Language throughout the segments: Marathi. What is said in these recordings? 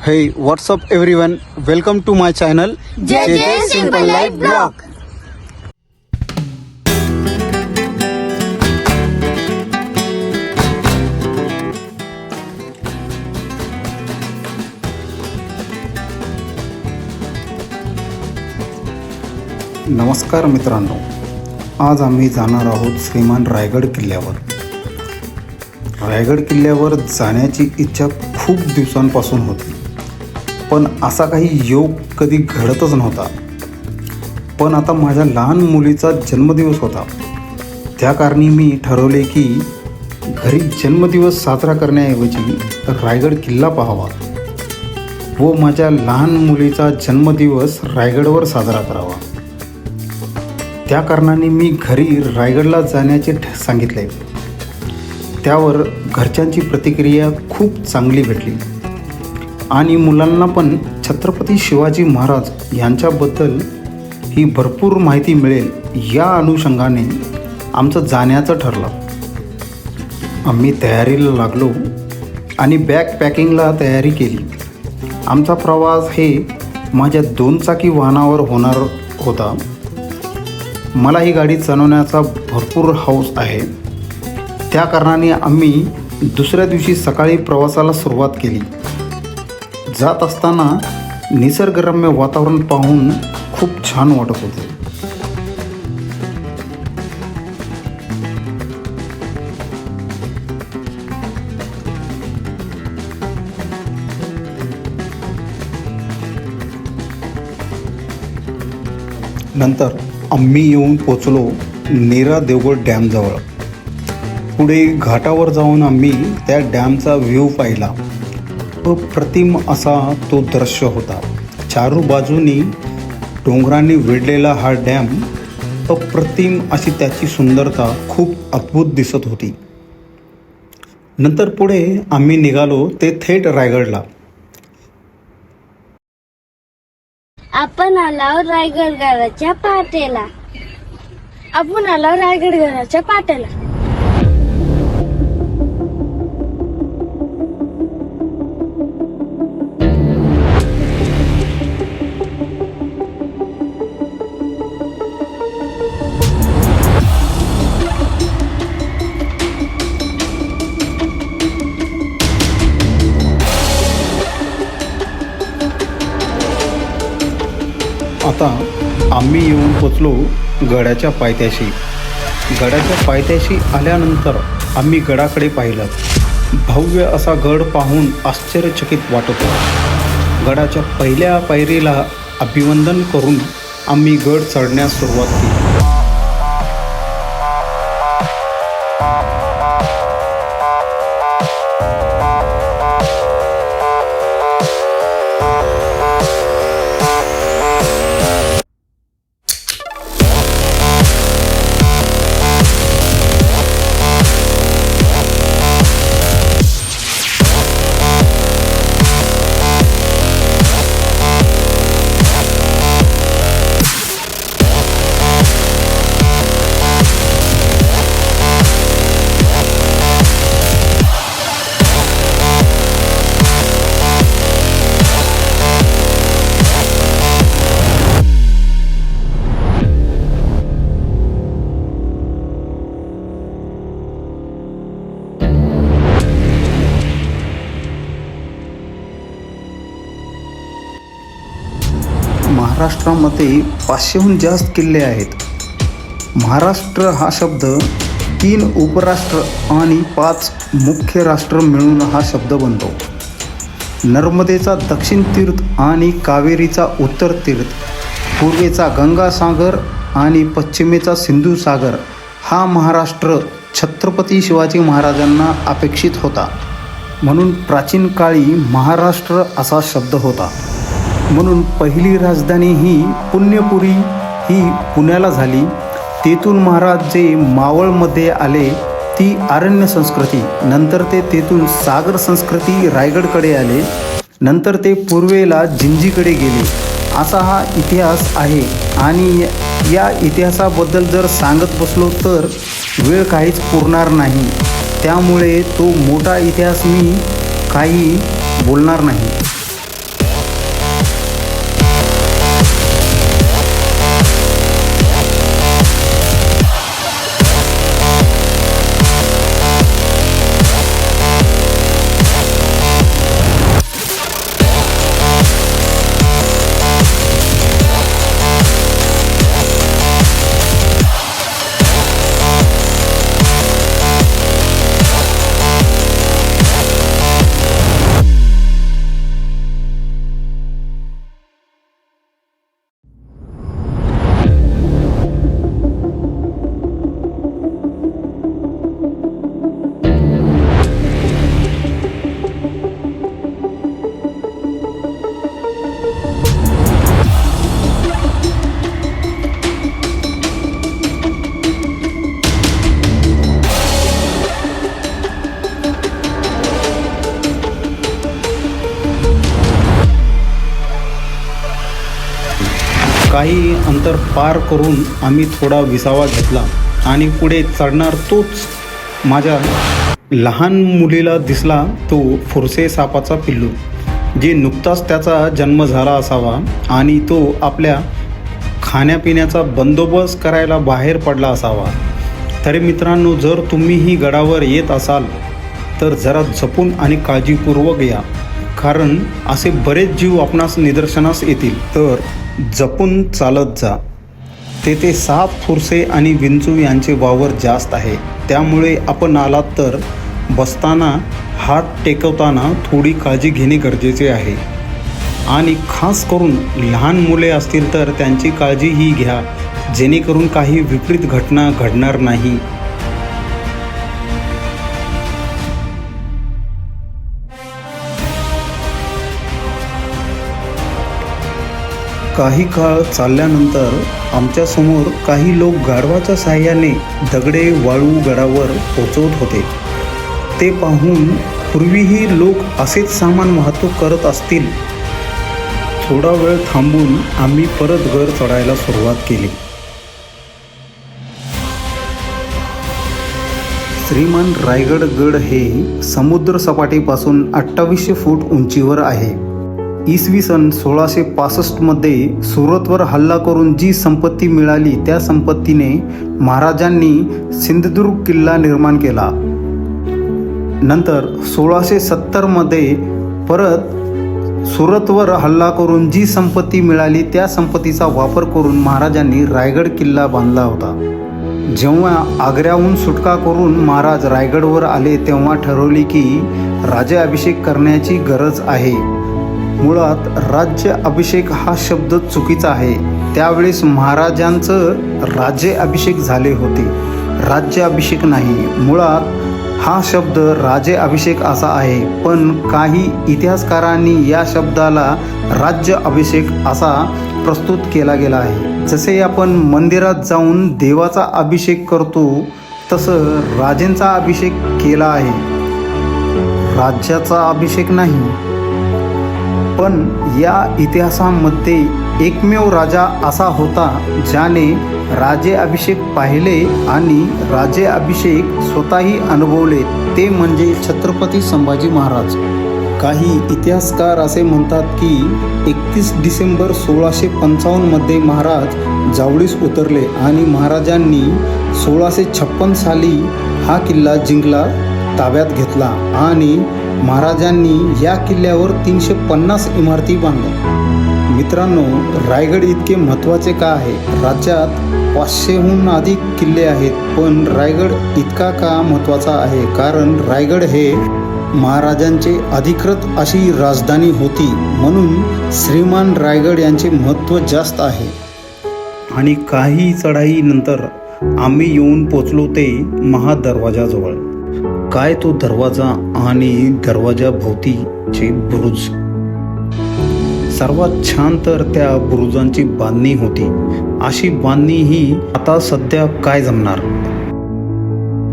Hey, what's up everyone? Welcome to my channel JJ Simple Life Blog. नमस्कार मित्रांनो, आज आम्ही जाणार आहोत श्रीमान रायगड किल्ल्यावर. रायगड किल्ल्यावर जाण्याची इच्छा खूप दिवसांपासून होती, पण असा काही योग कधी घडतच नव्हता. पण आता माझ्या लहान मुलीचा जन्मदिवस होता, त्या कारणी मी ठरवले की घरी जन्मदिवस साजरा करण्याऐवजी रायगड किल्ला पाहावा व माझ्या लहान मुलीचा जन्मदिवस रायगडवर साजरा करावा. त्या कारणाने मी घरी रायगडला जाण्याचे सांगितले. त्यावर घरच्यांची प्रतिक्रिया खूप चांगली भेटली आणि मुलांना पण छत्रपती शिवाजी महाराज यांच्याबद्दल ही भरपूर माहिती मिळेल या अनुषंगाने आमचं जाण्याचं ठरलं. आम्ही तयारीला लागलो आणि बॅग पॅकिंगला तयारी केली. आमचा प्रवास हे माझ्या 2 चाकी वाहनावर होणार होता. मला ही गाडी चालवण्याचा भरपूर हौस आहे. त्या कारणाने आम्ही दुसऱ्या दिवशी सकाळी प्रवासाला सुरुवात केली. जात असताना निसर्गरम्य वातावरण पाहून खूप छान वाटत होते. नंतर आम्ही येऊन पोचलो नीरा देवगड डॅमजवळ. पुढे घाटावर जाऊन आम्ही त्या डॅमचा व्ह्यू पाहिला. अप्रतिम असा तो दृश्य होता. चारू बाजूनी डोंगरांनी वेढलेला हा डॅम, अप्रतिम अशी त्याची सुंदरता खूप अद्भुत दिसत होती. नंतर पुढे आम्ही निघालो ते थेट रायगडला. आपण आलो रायगड गडाच्या पाट्याला. आता आम्ही येऊन पोचलो गडाच्या पायथ्याशी. गडाच्या पायथ्याशी आल्यानंतर आम्ही गडाकडे पाहिलं. भव्य असा गड पाहून आश्चर्यचकित वाटत होता. गडाच्या पहिल्या पायरीला अभिवंदन करून आम्ही गड चढण्यास सुरुवात केली. महाराष्ट्रामध्ये 500हून जास्त किल्ले आहेत. महाराष्ट्र हा शब्द 3 उपराष्ट्र आणि 5 मुख्य राष्ट्र मिळून हा शब्द बनतो. नर्मदेचा दक्षिण तीर्थ आणि कावेरीचा उत्तर तीर्थ, पूर्वेचा गंगासागर आणि पश्चिमेचा सिंधू सागर हा महाराष्ट्र छत्रपती शिवाजी महाराजांना अपेक्षित होता. म्हणून प्राचीन काळी महाराष्ट्र असा शब्द होता. म्हणून पहिली राजधानी ही पुण्यपुरी ही पुण्याला झाली. तेथून महाराज जे मावळमध्ये आले ती आरण्य संस्कृती, नंतर ते तेथून सागर संस्कृती रायगडकडे आले, नंतर ते पूर्वेला जिंजीकडे गेले. असा हा इतिहास आहे आणि या इतिहासाबद्दल जर सांगत बसलो तर वेळ काहीच पुरणार नाही. त्यामुळे तो मोठा इतिहास मी काही बोलणार नाही. काही अंतर पार करून आम्ही थोडा विसावा घेतला आणि पुढे चढणार तोच माझ्या लहान मुलीला दिसला तो फुरसे सापाचा पिल्लू, जे नुकताच त्याचा जन्म झाला असावा आणि तो आपल्या खाण्यापिण्याचा बंदोबस्त करायला बाहेर पडला असावा. तरी मित्रांनो, जर तुम्हीही गडावर येत असाल तर जरा जपून आणि काळजीपूर्वक या, कारण असे बरेच जीव आपणास निदर्शनास येतील, तर जपून चालत जा. तेथे साप, फुरसे आणि विंचू यांचे वावर जास्त आहे, त्यामुळे आपण आलात तर बसताना, हात टेकवताना थोडी काळजी घेणे गरजेचे आहे. आणि खास करून लहान मुले असतील तर त्यांची काळजीही घ्या, जेणेकरून काही विपरीत घटना घडणार नाही. काही काळ चालल्यानंतर आमच्यासमोर काही लोक गाढवाच्या साहाय्याने दगडे वाळू गडावर पोचवत होते. ते पाहून पूर्वीही लोक असेच सामान वाहतूक करत असतील. थोडा वेळ थांबून आम्ही परत घर चढायला सुरुवात केली. श्रीमान रायगड गड हे समुद्र सपाटीपासून 2800 फूट उंचीवर आहे. इसवी सन 1665 मध्ये सुरतवर हल्ला करून जी संपत्ती मिळाली त्या संपत्तीने महाराजांनी सिंधुदुर्ग किल्ला निर्माण केला. नंतर 1670 मध्ये परत सुरतवर हल्ला करून जी संपत्ती मिळाली त्या संपत्तीचा वापर करून महाराजांनी रायगड किल्ला बांधला होता. जेव्हा आग्र्याहून सुटका करून महाराज रायगडवर आले तेव्हा ठरवले की राज्याभिषेक करण्याची गरज आहे. मुळात राज्याभिषेक हा शब्द चुकीचा आहे. त्यावेळेस महाराजांचं राज्याभिषेक झाले होते, राज्याभिषेक नाही. मुळात हा शब्द राज्याभिषेक असा आहे, पण काही इतिहासकारांनी या शब्दाला राज्याभिषेक असा प्रस्तुत केला गेला आहे. जसे आपण मंदिरात जाऊन देवाचा अभिषेक करतो तसं राजेंचा अभिषेक केला आहे, राज्याचा अभिषेक नाही. पण या इतिहासामध्ये एकमेव राजा असा होता ज्याने राज्याभिषेक पाहिले आणि राज्याभिषेक स्वतःही अनुभवले, ते म्हणजे छत्रपती संभाजी महाराज. काही इतिहासकार असे म्हणतात की 31 डिसेंबर 1655 मध्ये महाराज जावळीस उतरले आणि महाराजांनी 1656 साली हा किल्ला जिंकला, ताब्यात घेतला आणि महाराजांनी या किल्ल्यावर 350 इमारती बांधल्या. मित्रांनो, रायगड इतके महत्त्वाचे का आहे? राज्यात 500हून अधिक किल्ले आहेत, पण रायगड इतका का महत्त्वाचा आहे? कारण रायगड हे महाराजांचे अधिकृत अशी राजधानी होती, म्हणून श्रीमान रायगड यांचे महत्त्व जास्त आहे. आणि काही चढाईनंतर आम्ही येऊन पोचलो ते महादरवाजाजवळ. काय तो दरवाजा आणि दरवाजा भोवतीचे बुरुज. सर्वात छान तर त्या बुरुजांची बांधणी होती. अशी बांधणी ही आता सध्या काय जमणार.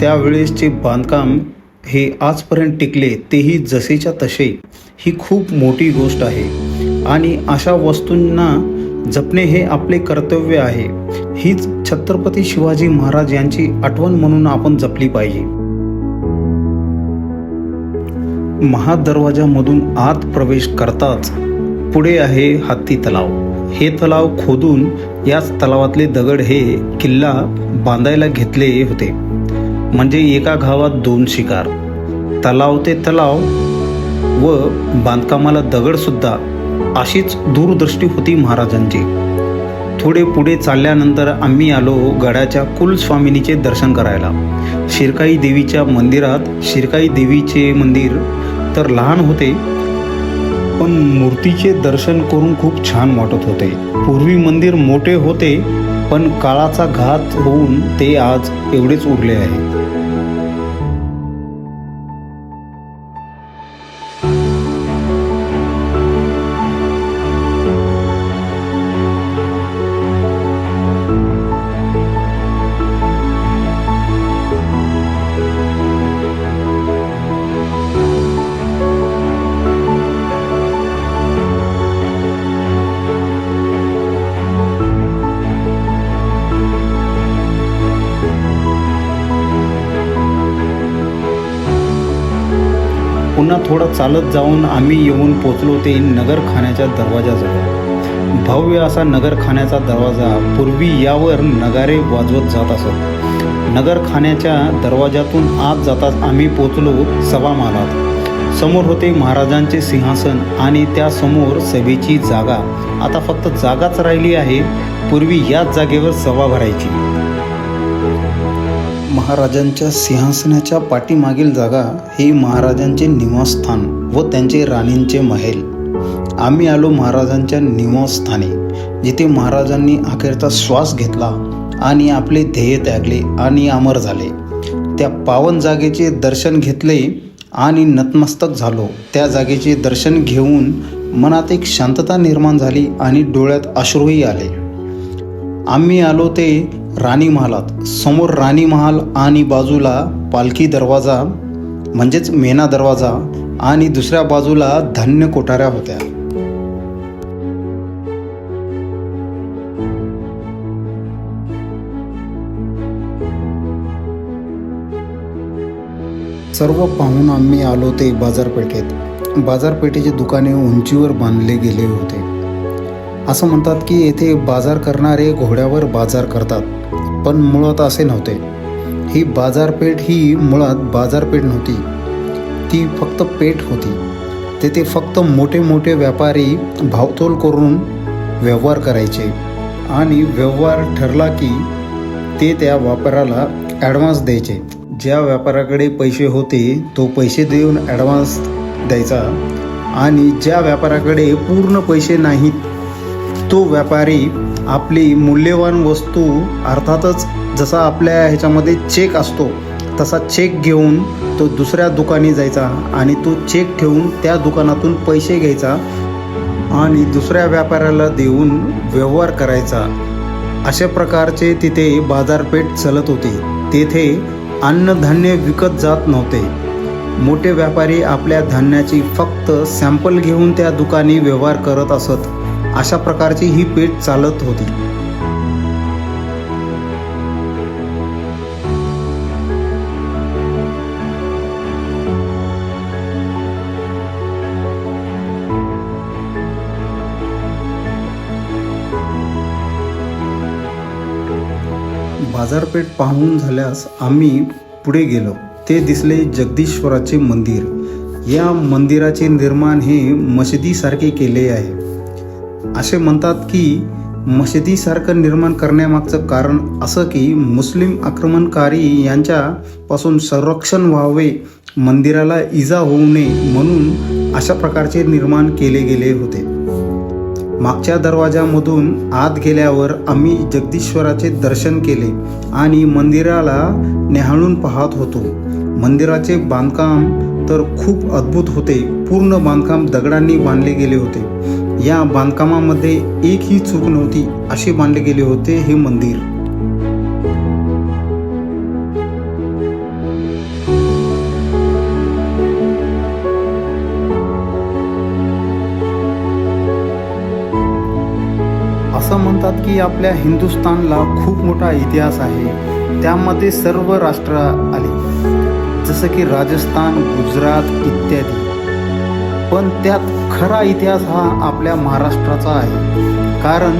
त्यावेळेसचे बांधकाम हे आजपर्यंत टिकले, तेही जसेच्या तसे. ही खूप मोठी गोष्ट आहे आणि अशा वस्तूंना जपणे हे आपले कर्तव्य आहे. हीच छत्रपती शिवाजी महाराज यांची आठवण म्हणून आपण जपली पाहिजे. महादरवाजामधून आत प्रवेश करताच पुढे आहे हत्ती तलाव. हे तलाव खोदून याच तलावातले दगड हे किल्ला बांधायला घेतले होते. म्हणजे एका घावात 2 शिकार. तलाव ते तलाव व बांधकामाला दगडसुद्धा, अशीच दूरदृष्टी होती महाराजांची. थोडे पुढे चालल्यानंतर आम्ही आलो गडाच्या कुलस्वामिनीचे दर्शन करायला. शिरकाई देवीच्या मंदिरात. शिरकाई देवीचे मंदिर तर लहान होते, पण मूर्तीचे दर्शन करून खूप छान वाटत होते. पूर्वी मंदिर मोठे होते, पण काळाचा घात होऊन ते आज एवढेच उरले आहे. पुन्हा थोडं चालत जाऊन आम्ही येऊन पोचलो ते नगरखान्याच्या दरवाजाजवळ. भव्य असा नगरखान्याचा दरवाजा. पूर्वी यावर नगारे वाजवत जात असत. नगरखान्याच्या दरवाजातून आत जाताच आम्ही पोचलो सभामहालात. समोर होते महाराजांचे सिंहासन आणि त्यासमोर सभेची जागा. आता फक्त जागाच राहिली आहे. पूर्वी याच जागेवर सभा भरायची. महाराजांच्या सिंहासनाच्या पाठीमागील जागा ही महाराजांचे निवासस्थान व त्यांचे राणींचे महल. आम्ही आलो महाराजांच्या निवासस्थानी, जिथे महाराजांनी अखेरचा श्वास घेतला आणि आपले ध्येय त्यागले आणि अमर झाले. त्या पावन जागेचे दर्शन घेतले आणि नतमस्तक झालो. त्या जागेचे दर्शन घेऊन मनात एक शांतता निर्माण झाली आणि डोळ्यात अश्रूही आले. आम्ही आलो ते राणी महालात. समोर राणी महाल आणि बाजूला पालखी दरवाजा म्हणजेच मेना दरवाजा आणि दुसऱ्या बाजूला धान्य कोठाऱ्या होत्या. सर्व पाहून आम्ही आलो ते बाजारपेठेत. बाजारपेठेची दुकाने उंचीवर बांधले गेले होते. असं म्हणतात की येथे बाजार करणारे घोड्यावर बाजार करतात, पण मुळात असे नव्हते. ही बाजारपेठ ही मुळात बाजारपेठ नव्हती, ती फक्त पेठ होती. तेथे फक्त मोठे मोठे व्यापारी भावतोल करून व्यवहार करायचे आणि व्यवहार ठरला की ते त्या व्यापाऱ्याला ॲडव्हान्स द्यायचे. ज्या व्यापाऱ्याकडे पैसे होते तो पैसे देऊन ॲडव्हान्स द्यायचा आणि ज्या व्यापाऱ्याकडे पूर्ण पैसे नाहीत तो व्यापारी आपली मूल्यवान वस्तू, अर्थातच जसा आपल्या ह्याच्यामध्ये चेक असतो तसा चेक घेऊन तो दुसऱ्या दुकानी जायचा आणि तो चेक ठेवून त्या दुकानातून पैसे घ्यायचा आणि दुसऱ्या व्यापाऱ्याला देऊन व्यवहार करायचा. अशा प्रकारचे तिथे बाजारपेठ चालत होती. तेथे अन्नधान्य विकत जात नव्हते. मोठे व्यापारी आपल्या धान्याची फक्त सॅम्पल घेऊन त्या दुकानी व्यवहार करत असत. अशा प्रकारची ही पेठ चालत होती. बाजारपेठ पाहून झाल्यास आम्ही पुढे गेलो. ते दिसले जगदीश्वराचे मंदिर. या मंदिराचे निर्माण हे मशिदीसारखे केले आहे. असे म्हणतात की मशिदीसारखं निर्माण करण्यामागचं कारण असं की मुस्लिम आक्रमणकारी यांच्यापासून संरक्षण व्हावे, मंदिराला इजा होऊ नये म्हणून अशा प्रकारचे निर्माण केले गेले होते. मागच्या दरवाजामधून आत गेल्यावर आम्ही जगदीश्वराचे दर्शन केले आणि मंदिराला न्याहाळून पाहत होतो. मंदिराचे बांधकाम तर खूप अद्भुत होते. पूर्ण बांधकाम दगडांनी बांधले गेले होते. या बांधकामामध्ये एकही चूक नव्हती असे बांधले गेले होते हे मंदिर. असं म्हणतात की आपल्या हिंदुस्थानला खूप मोठा इतिहास आहे. त्यामध्ये सर्व राष्ट्र आले, जसं की राजस्थान, गुजरात इत्यादी. पण त्यात खरा इतिहास हा आपल्या महाराष्ट्राचा आहे. कारण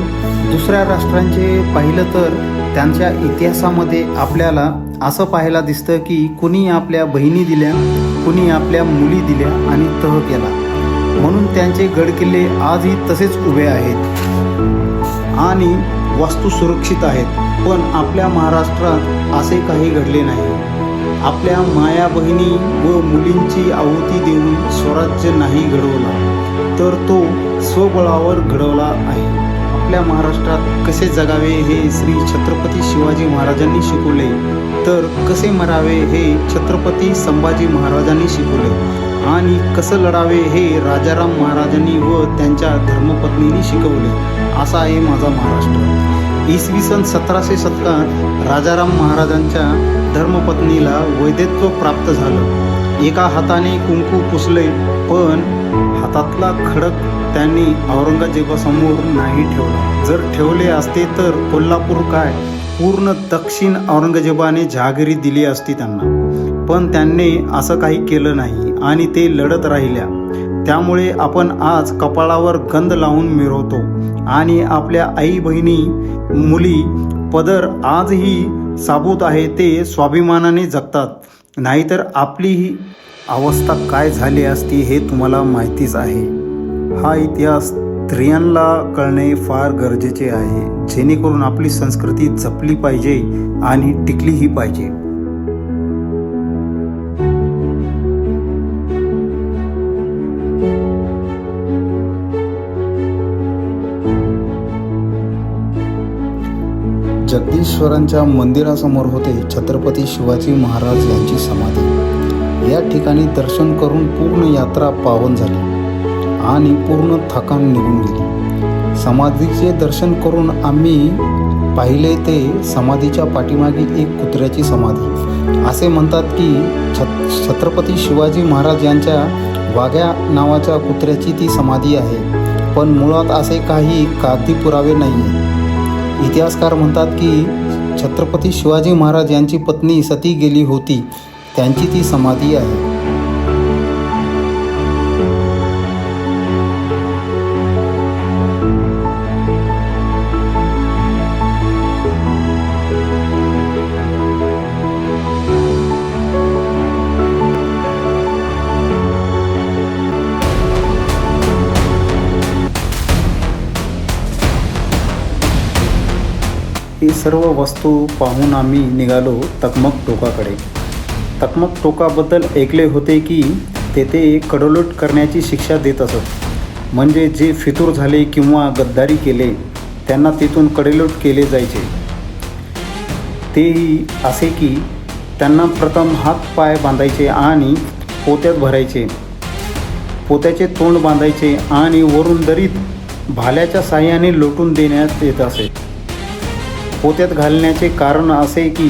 दुसऱ्या राष्ट्रांचे पाहिलं तर त्यांच्या इतिहासामध्ये आपल्याला असं पाहायला दिसतं की कुणी आपल्या बहिणी दिल्या, कुणी आपल्या मुली दिल्या आणि तह केला. म्हणून त्यांचे गडकिल्ले आजही तसेच उभे आहेत आणि वास्तू सुरक्षित आहेत. पण आपल्या महाराष्ट्रात असे काही घडले नाही. आपल्या माया बहिणी व मुलींची आहुती देऊन स्वराज्य नाही घडवला, तर तो स्वबळावर घडवला आहे. आपल्या महाराष्ट्रात कसे जगावे हे श्री छत्रपती शिवाजी महाराजांनी शिकवले, तर कसे मरावे हे छत्रपती संभाजी महाराजांनी शिकवले आणि कसं लढावे हे राजाराम महाराजांनी व त्यांच्या धर्मपत्नींनी शिकवले. असा आहे माझा महाराष्ट्र. इसवी सन 1700 शतकात राजाराम महाराजांच्या धर्मपत्नीला वैधत्व प्राप्त झालं. एका हाताने कुंकू पुसले, पण हातातला खडक त्यांनी औरंगजेबासमोर नाही ठेवला. जर ठेवले असते तर कोल्हापूर काय पूर्ण दक्षिण औरंगजेबाने जहागिरी दिली असती त्यांना. पण त्यांनी असं काही केलं नाही आणि ते लढत राहिल्या. त्यामुळे आपण आज कपाळावर गंध लावून मिरवतो आणि आपल्या आई बहिणी मुली पदर आजही साबूत आहे ते स्वाभिमानाने जगतात. नाहीतर आपली ही अवस्था काय झाली असती हे तुम्हाला माहितीच आहे. हा इतिहास स्त्रियांना कळणे फार गरजेचे आहे, जेणेकरून आपली संस्कृती जपली पाहिजे आणि टिकलीही पाहिजे. जगदीश्वरांच्या मंदिरासमोर होते छत्रपती शिवाजी महाराज यांची समाधी. या ठिकाणी दर्शन करून पूर्ण यात्रा पावन झाली आणि पूर्ण थकान निघून गेली. समाधीचे दर्शन करून आम्ही पाहिले ते समाधीच्या पाठीमागे एक कुत्र्याची समाधी. असे म्हणतात की छत्रपती शिवाजी महाराज यांच्या वाघ्या नावाच्या कुत्र्याची ती समाधी आहे, पण मुळात असे काही कागदी पुरावे नाही आहेत. इतिहासकार म्हणतात की छत्रपती शिवाजी महाराज यांची पत्नी सती गेली होती, त्यांची ती समाधी आहे. ही सर्व वस्तू पाहून आम्ही निघालो तकमक टोकाकडे. तकमक टोकाबद्दल ऐकले होते की तेथे कडलोट करण्याची शिक्षा देत असत. म्हणजे जे फितूर झाले किंवा गद्दारी केले त्यांना तिथून कडेलोट केले जायचे. तेही असे की त्यांना प्रथम हात पाय बांधायचे आणि पोत्यात भरायचे. पोत्याचे तोंड बांधायचे आणि वरून दरीत भाल्याच्या साहाय्याने लोटून देण्यात येत असे. पोत्यात घालण्याचे कारण असे की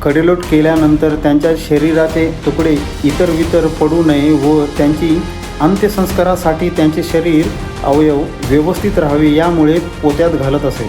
कडेलोट केल्यानंतर त्यांच्या शरीराचे तुकडे इतर वितर पडू नये व त्यांची अंत्यसंस्कारासाठी त्यांचे शरीर अवयव व्यवस्थित राहावे, यामुळे पोत्यात घालत असे.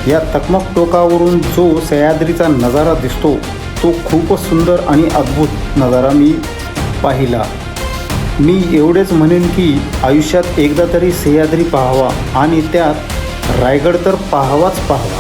या तकमक टोकावरून जो सह्याद्रीचा नजारा दिसतो तो खूपच सुंदर आणि अद्भुत नजारा मी पाहिला. मी एवढेच म्हणेन की आयुष्यात एकदा तरी सह्याद्री पाहावा आणि त्यात रायगड तर पाहावाच पाहावा.